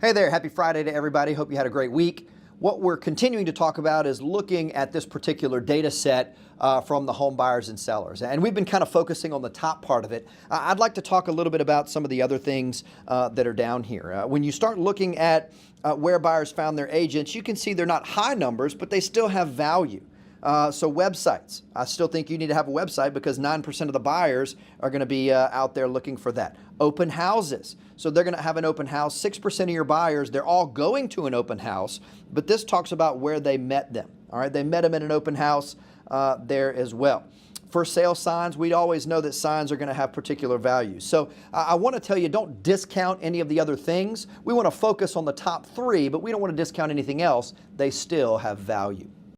Hey there, happy Friday to everybody. Hope you had a great week. What we're continuing to talk about is looking at this particular data set from the home buyers and sellers. And we've been kind of focusing on the top part of it. I'd like to talk a little bit about some of the other things that are down here. When you start looking at where buyers found their agents, you can see they're not high numbers, but they still have value. So websites, I still think you need to have a website because 9% of the buyers are going to be out there looking for that. Open houses, so they're going to have an open house. 6% of your buyers, they're all going to an open house, but this talks about where they met them. All right, they met them in an open house there as well. For sale signs, we always know that signs are going to have particular value. So I want to tell you, don't discount any of the other things. We want to focus on the top three, but we don't want to discount anything else. They still have value.